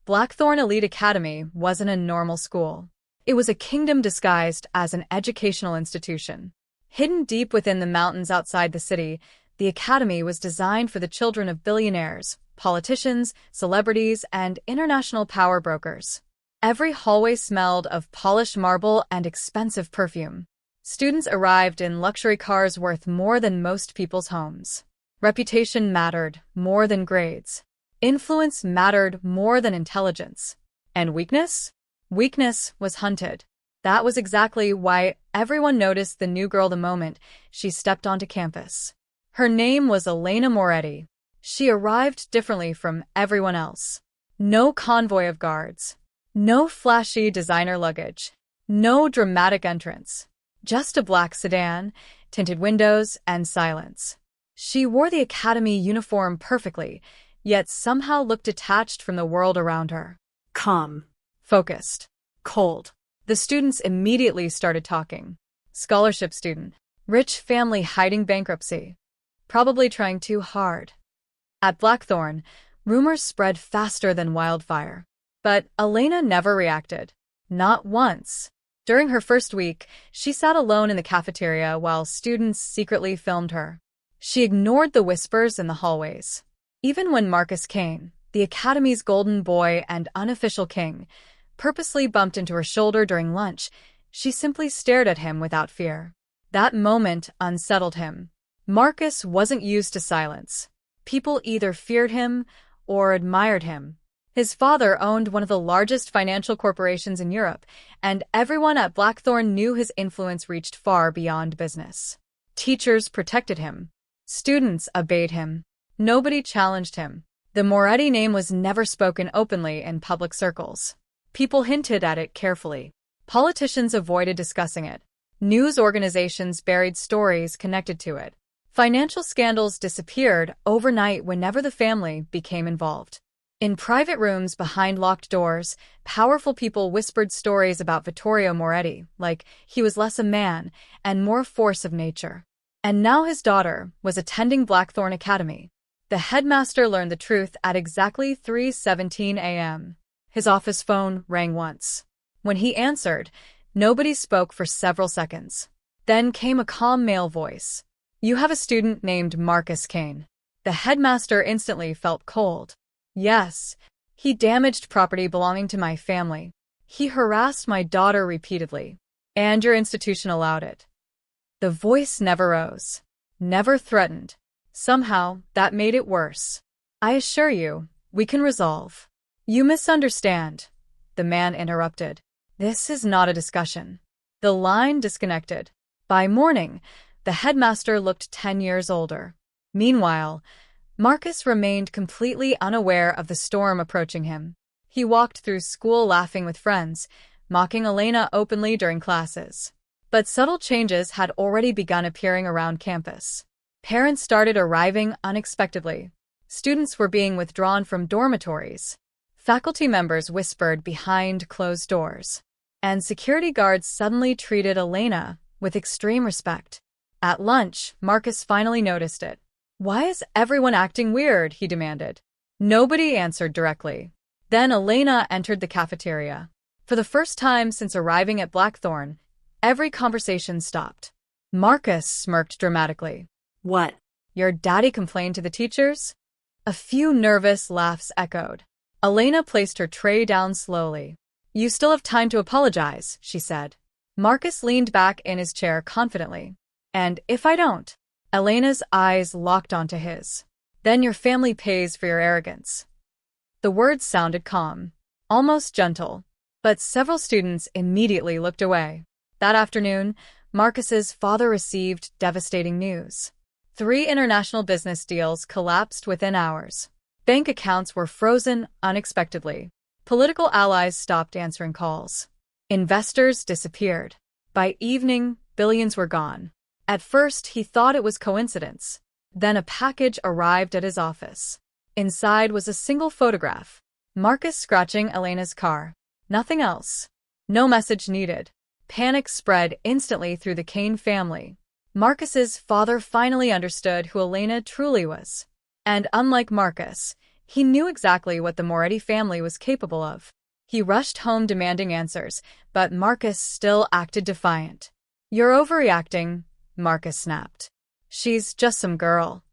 Blackthorn Elite Academy wasn't a normal school. It was a kingdom disguised as an educational institution. Hidden deep within the mountains outside the city, the academy was designed for the children of billionaires, politicians, celebrities, and international power brokers. Every hallway smelled of polished marble and expensive perfume. Students arrived in luxury cars worth more than most people's homes. Reputation mattered more than grades. Influence mattered more than intelligence. And weakness? Weakness was hunted. That was exactly why everyone noticed the new girl the moment she stepped onto campus. Her name was Elena Moretti. She arrived differently from everyone else. No convoy of guards. No flashy designer luggage. No dramatic entrance. Just a black sedan, tinted windows, and silence. She wore the academy uniform perfectly, yet somehow looked detached from the world around her. Calm. Focused. Cold. The students immediately started talking. Scholarship student. Rich family hiding bankruptcy. Probably trying too hard. At Blackthorn, rumors spread faster than wildfire. But Elena never reacted. Not once. During her first week, she sat alone in the cafeteria while students secretly filmed her. She ignored the whispers in the hallways. Even when Marcus Kane, the academy's golden boy and unofficial king, purposely bumped into her shoulder during lunch, she simply stared at him without fear. That moment unsettled him. Marcus wasn't used to silence. People either feared him or admired him. His father owned one of the largest financial corporations in Europe, and everyone at Blackthorn knew his influence reached far beyond business. Teachers protected him. Students obeyed him. Nobody challenged him. The Moretti name was never spoken openly in public circles. People hinted at it carefully. Politicians avoided discussing it. News organizations buried stories connected to it. Financial scandals disappeared overnight whenever the family became involved. In private rooms behind locked doors, powerful people whispered stories about Vittorio Moretti, like he was less a man and more force of nature. And now his daughter was attending Blackthorn Academy. The headmaster learned the truth at exactly 3:17 a.m. His office phone rang once. When he answered, nobody spoke for several seconds. Then came a calm male voice. "You have a student named Marcus Kane." The headmaster instantly felt cold. "Yes, he damaged property belonging to my family. He harassed my daughter repeatedly. And your institution allowed it." The voice never rose, never threatened. Somehow, that made it worse. "I assure you, we can resolve." "You misunderstand," the man interrupted. "This is not a discussion." The line disconnected. By morning, the headmaster looked 10 years older. Meanwhile, Marcus remained completely unaware of the storm approaching him. He walked through school laughing with friends, mocking Elena openly during classes. But subtle changes had already begun appearing around campus. Parents started arriving unexpectedly. Students were being withdrawn from dormitories. Faculty members whispered behind closed doors. And security guards suddenly treated Elena with extreme respect. At lunch, Marcus finally noticed it. "Why is everyone acting weird?" he demanded. Nobody answered directly. Then Elena entered the cafeteria. For the first time since arriving at Blackthorn, every conversation stopped. Marcus smirked dramatically. "What?" "Your daddy complained to the teachers?" A few nervous laughs echoed. Elena placed her tray down slowly. "You still have time to apologize," she said. Marcus leaned back in his chair confidently. "And if I don't?" Elena's eyes locked onto his. "Then your family pays for your arrogance." The words sounded calm, almost gentle, but several students immediately looked away. That afternoon, Marcus's father received devastating news. 3 international business deals collapsed within hours. Bank accounts were frozen unexpectedly. Political allies stopped answering calls. Investors disappeared. By evening, billions were gone. At first, he thought it was coincidence. Then a package arrived at his office. Inside was a single photograph. Marcus scratching Elena's car. Nothing else. No message needed. Panic spread instantly through the Kane family. Marcus's father finally understood who Elena truly was. And unlike Marcus, he knew exactly what the Moretti family was capable of. He rushed home demanding answers, but Marcus still acted defiant. "You're overreacting," Marcus snapped. "She's just some girl."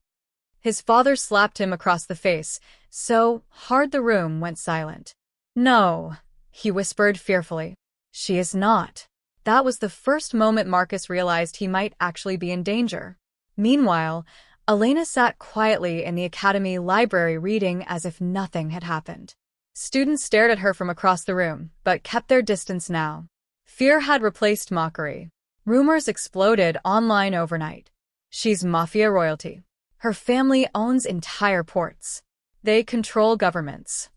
His father slapped him across the face, so hard the room went silent. "No," he whispered fearfully. "She is not." That was the first moment Marcus realized he might actually be in danger. Meanwhile, Elena sat quietly in the academy library reading as if nothing had happened. Students stared at her from across the room, but kept their distance now. Fear had replaced mockery. Rumors exploded online overnight. "She's Mafia royalty. Her family owns entire ports. They control governments."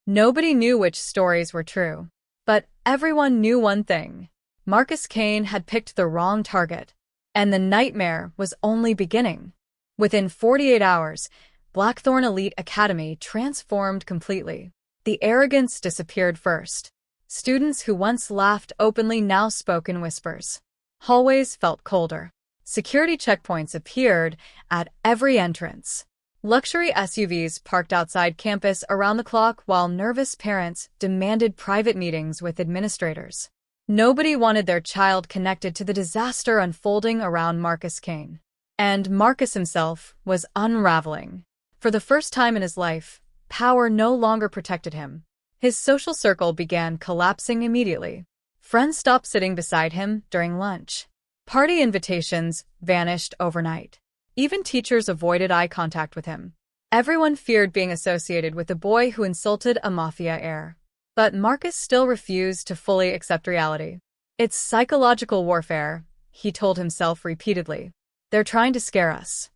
Nobody knew which stories were true. But everyone knew one thing. Marcus Kane had picked the wrong target. And the nightmare was only beginning. Within 48 hours, Blackthorn Elite Academy transformed completely. The arrogance disappeared first. Students who once laughed openly now spoke in whispers. Hallways felt colder. Security checkpoints appeared at every entrance. Luxury SUVs parked outside campus around the clock while nervous parents demanded private meetings with administrators. Nobody wanted their child connected to the disaster unfolding around Marcus Kane. And Marcus himself was unraveling. For the first time in his life, power no longer protected him. His social circle began collapsing immediately. Friends stopped sitting beside him during lunch. Party invitations vanished overnight. Even teachers avoided eye contact with him. Everyone feared being associated with the boy who insulted a mafia heir. But Marcus still refused to fully accept reality. "It's psychological warfare," he told himself repeatedly. "They're trying to scare us."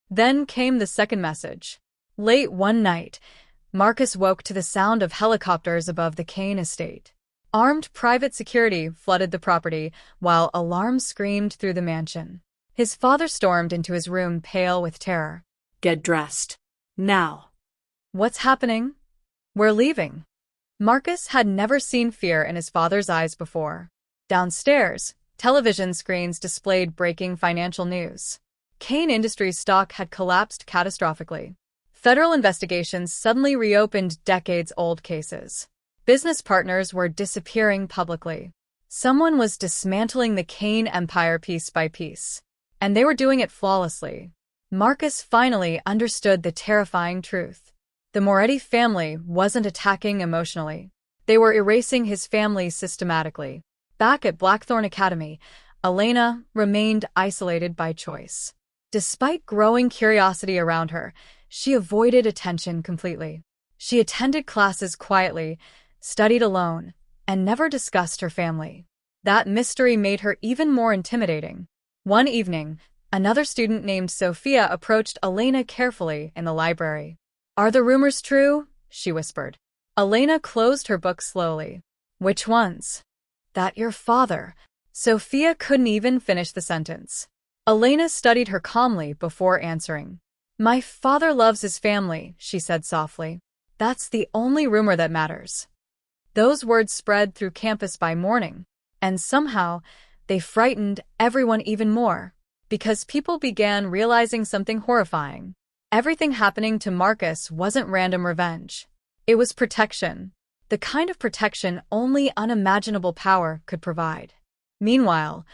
Then came the second message. Late one night, Marcus woke to the sound of helicopters above the Kane estate. Armed private security flooded the property, while alarms screamed through the mansion. His father stormed into his room, pale with terror. "Get dressed. Now." "What's happening?" "We're leaving." Marcus had never seen fear in his father's eyes before. Downstairs, television screens displayed breaking financial news. Kane Industries stock had collapsed catastrophically. Federal investigations suddenly reopened decades-old cases. Business partners were disappearing publicly. Someone was dismantling the Kane empire piece by piece. And they were doing it flawlessly. Marcus finally understood the terrifying truth. The Moretti family wasn't attacking emotionally. They were erasing his family systematically. Back at Blackthorn Academy, Elena remained isolated by choice. Despite growing curiosity around her, she avoided attention completely. She attended classes quietly, studied alone, and never discussed her family. That mystery made her even more intimidating. One evening, another student named Sophia approached Elena carefully in the library. "Are the rumors true?" she whispered. Elena closed her book slowly. "Which ones?" "That your father." Sophia couldn't even finish the sentence. Elena studied her calmly before answering. "My father loves his family," she said softly. "That's the only rumor that matters." Those words spread through campus by morning, and somehow they frightened everyone even more, because people began realizing something horrifying. Everything happening to Marcus wasn't random revenge. It was protection, the kind of protection only unimaginable power could provide. Meanwhile,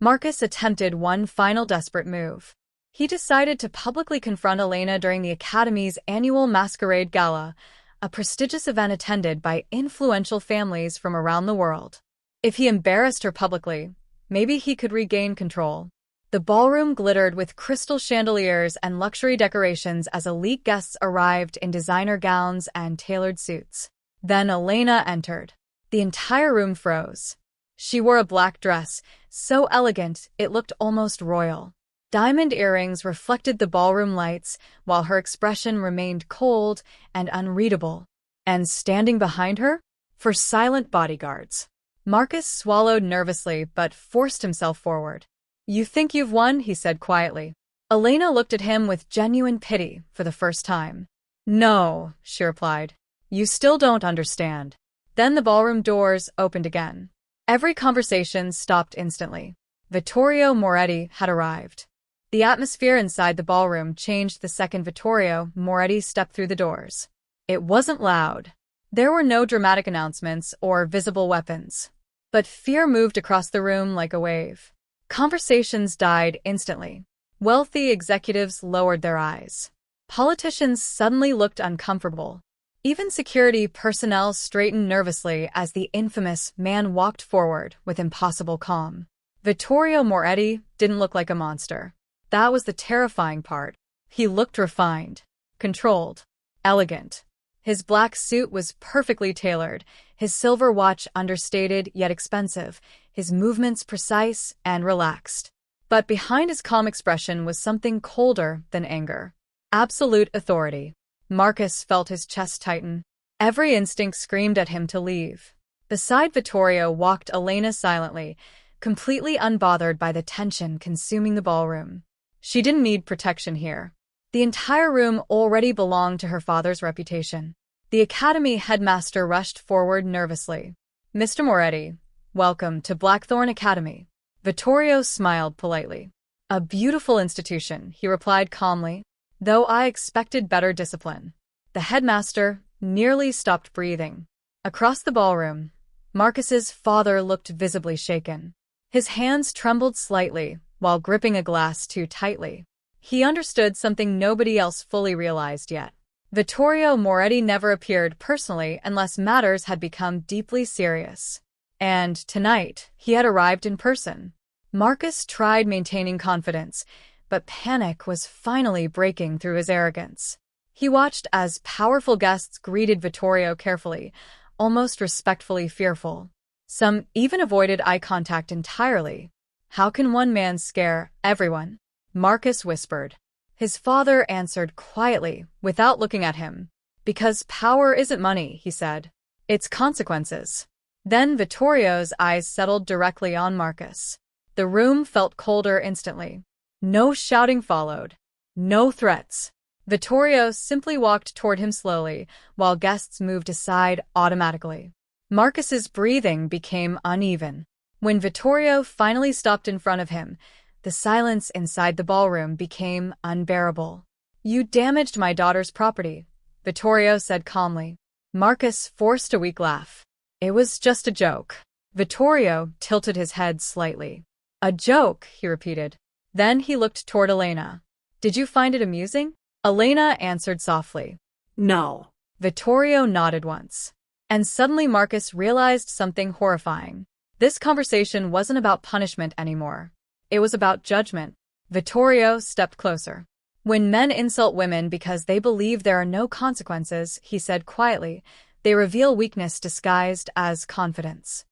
Marcus attempted one final desperate move. He decided to publicly confront Elena during the Academy's annual Masquerade Gala, a prestigious event attended by influential families from around the world. If he embarrassed her publicly, maybe he could regain control. The ballroom glittered with crystal chandeliers and luxury decorations as elite guests arrived in designer gowns and tailored suits. Then Elena entered. The entire room froze. She wore a black dress, so elegant it looked almost royal. Diamond earrings reflected the ballroom lights, while her expression remained cold and unreadable. And standing behind her? For silent bodyguards. Marcus swallowed nervously but forced himself forward. You think you've won? He said quietly. Elena looked at him with genuine pity for the first time. No, she replied. You still don't understand. Then the ballroom doors opened again. Every conversation stopped instantly. Vittorio Moretti had arrived. The atmosphere inside the ballroom changed the second Vittorio Moretti stepped through the doors. It wasn't loud. There were no dramatic announcements or visible weapons. But fear moved across the room like a wave. Conversations died instantly. Wealthy executives lowered their eyes. Politicians suddenly looked uncomfortable. Even security personnel straightened nervously as the infamous man walked forward with impossible calm. Vittorio Moretti didn't look like a monster. That was the terrifying part. He looked refined, controlled, elegant. His black suit was perfectly tailored, his silver watch understated yet expensive, his movements precise and relaxed. But behind his calm expression was something colder than anger. Absolute authority. Marcus felt his chest tighten. Every instinct screamed at him to leave. Beside Vittorio walked Elena silently, completely unbothered by the tension consuming the ballroom. She didn't need protection here. The entire room already belonged to her father's reputation. The academy headmaster rushed forward nervously. Mr. Moretti, welcome to Blackthorn Academy. Vittorio smiled politely. A beautiful institution, he replied calmly, though I expected better discipline. The headmaster nearly stopped breathing. Across the ballroom, Marcus's father looked visibly shaken. His hands trembled slightly while gripping a glass too tightly. He understood something nobody else fully realized yet. Vittorio Moretti never appeared personally unless matters had become deeply serious. And tonight, he had arrived in person. Marcus tried maintaining confidence, but panic was finally breaking through his arrogance. He watched as powerful guests greeted Vittorio carefully, almost respectfully fearful. Some even avoided eye contact entirely. How can one man scare everyone? Marcus whispered. His father answered quietly, without looking at him. Because power isn't money, he said. It's consequences. Then Vittorio's eyes settled directly on Marcus. The room felt colder instantly. No shouting followed. No threats. Vittorio simply walked toward him slowly, while guests moved aside automatically. Marcus's breathing became uneven. When Vittorio finally stopped in front of him, the silence inside the ballroom became unbearable. You damaged my daughter's property, Vittorio said calmly. Marcus forced a weak laugh. It was just a joke. Vittorio tilted his head slightly. A joke, he repeated. Then he looked toward Elena. Did you find it amusing? Elena answered softly. No. Vittorio nodded once. And suddenly Marcus realized something horrifying. This conversation wasn't about punishment anymore. It was about judgment. Vittorio stepped closer. When men insult women because they believe there are no consequences, he said quietly, they reveal weakness disguised as confidence.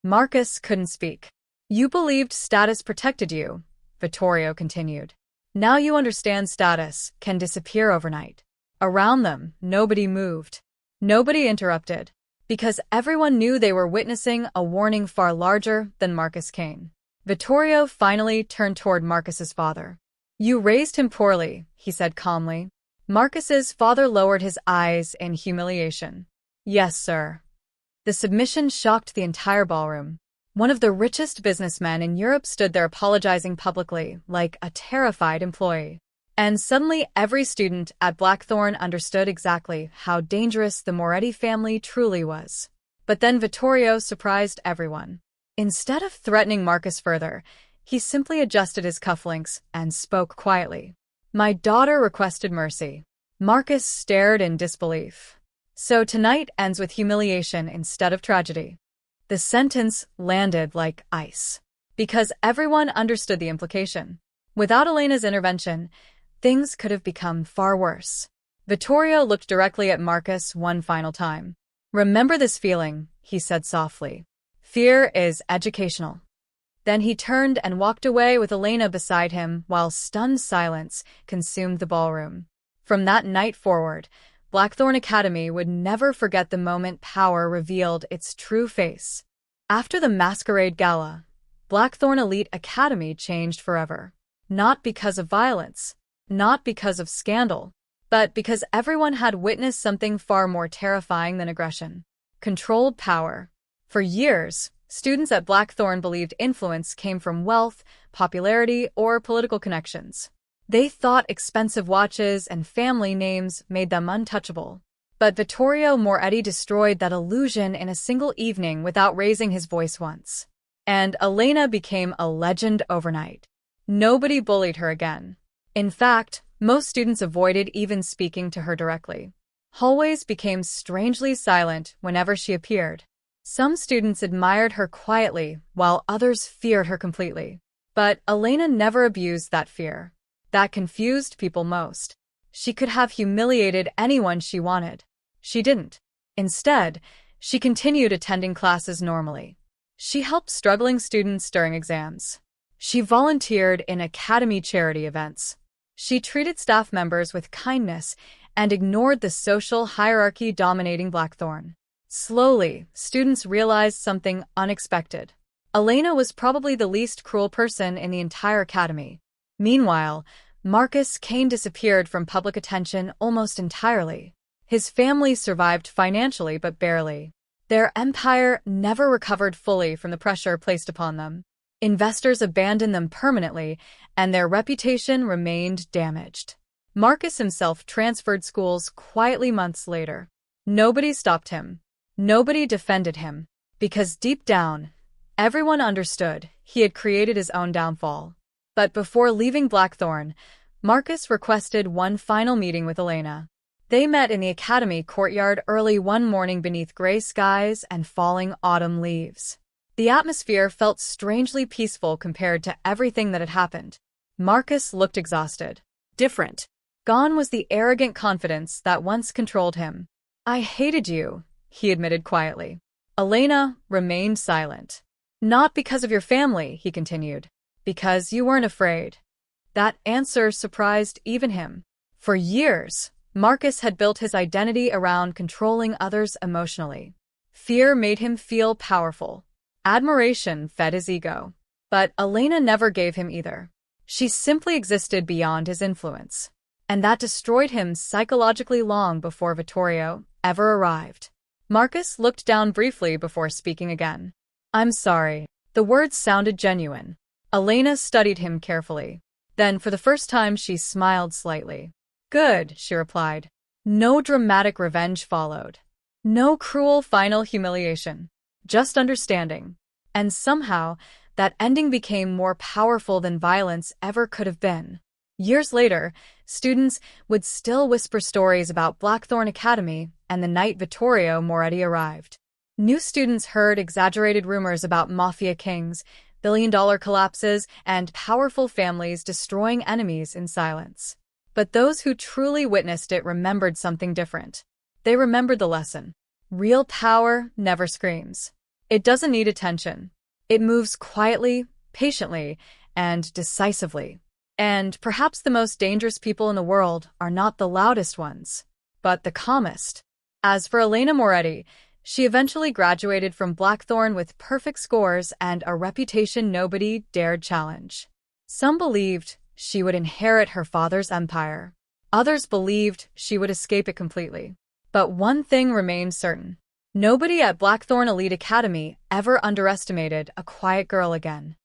Marcus couldn't speak. You believed status protected you, Vittorio continued. Now you understand status can disappear overnight. Around them, nobody moved. Nobody interrupted. Because everyone knew they were witnessing a warning far larger than Marcus Kane. Vittorio finally turned toward Marcus's father. You raised him poorly, he said calmly. Marcus's father lowered his eyes in humiliation. Yes, sir. The submission shocked the entire ballroom. One of the richest businessmen in Europe stood there apologizing publicly, like a terrified employee. And suddenly every student at Blackthorn understood exactly how dangerous the Moretti family truly was. But then Vittorio surprised everyone. Instead of threatening Marcus further, he simply adjusted his cufflinks and spoke quietly. My daughter requested mercy. Marcus stared in disbelief. So tonight ends with humiliation instead of tragedy. The sentence landed like ice. Because everyone understood the implication. Without Elena's intervention, things could have become far worse. Vittorio looked directly at Marcus one final time. Remember this feeling, he said softly. Fear is educational. Then he turned and walked away with Elena beside him while stunned silence consumed the ballroom. From that night forward, Blackthorn Academy would never forget the moment power revealed its true face. After the Masquerade Gala, Blackthorn Elite Academy changed forever. Not because of violence, not because of scandal, but because everyone had witnessed something far more terrifying than aggression. Controlled power. For years, students at Blackthorn believed influence came from wealth, popularity, or political connections. They thought expensive watches and family names made them untouchable. But Vittorio Moretti destroyed that illusion in a single evening without raising his voice once. And Elena became a legend overnight. Nobody bullied her again. In fact, most students avoided even speaking to her directly. Hallways became strangely silent whenever she appeared. Some students admired her quietly, while others feared her completely. But Elena never abused that fear. That confused people most. She could have humiliated anyone she wanted. She didn't. Instead, she continued attending classes normally. She helped struggling students during exams. She volunteered in academy charity events. She treated staff members with kindness and ignored the social hierarchy dominating Blackthorn. Slowly, students realized something unexpected. Elena was probably the least cruel person in the entire academy. Meanwhile, Marcus Kane disappeared from public attention almost entirely. His family survived financially but barely. Their empire never recovered fully from the pressure placed upon them. Investors abandoned them permanently, and their reputation remained damaged. Marcus himself transferred schools quietly months later. Nobody stopped him. Nobody defended him. Because deep down, everyone understood he had created his own downfall. But before leaving Blackthorn, Marcus requested one final meeting with Elena. They met in the academy courtyard early one morning beneath gray skies and falling autumn leaves. The atmosphere felt strangely peaceful compared to everything that had happened. Marcus looked exhausted. Different. Gone was the arrogant confidence that once controlled him. "I hated you," he admitted quietly. Elena remained silent. "Not because of your family," he continued. "Because you weren't afraid." That answer surprised even him. For years, Marcus had built his identity around controlling others emotionally. Fear made him feel powerful. Admiration fed his ego. But Elena never gave him either. She simply existed beyond his influence. And that destroyed him psychologically long before Vittorio ever arrived. Marcus looked down briefly before speaking again. "I'm sorry." The words sounded genuine. Elena studied him carefully. Then, for the first time, she smiled slightly. "Good," she replied. No dramatic revenge followed. No cruel final humiliation. Just understanding. And somehow, that ending became more powerful than violence ever could have been. Years later, students would still whisper stories about Blackthorn Academy and the night Vittorio Moretti arrived. New students heard exaggerated rumors about mafia kings, billion-dollar collapses, and powerful families destroying enemies in silence. But those who truly witnessed it remembered something different. They remembered the lesson. Real power never screams. It doesn't need attention. It moves quietly, patiently, and decisively. And perhaps the most dangerous people in the world are not the loudest ones, but the calmest. As for Elena Moretti, she eventually graduated from Blackthorn with perfect scores and a reputation nobody dared challenge. Some believed she would inherit her father's empire. Others believed she would escape it completely. But one thing remained certain. Nobody at Blackthorn Elite Academy ever underestimated a quiet girl again.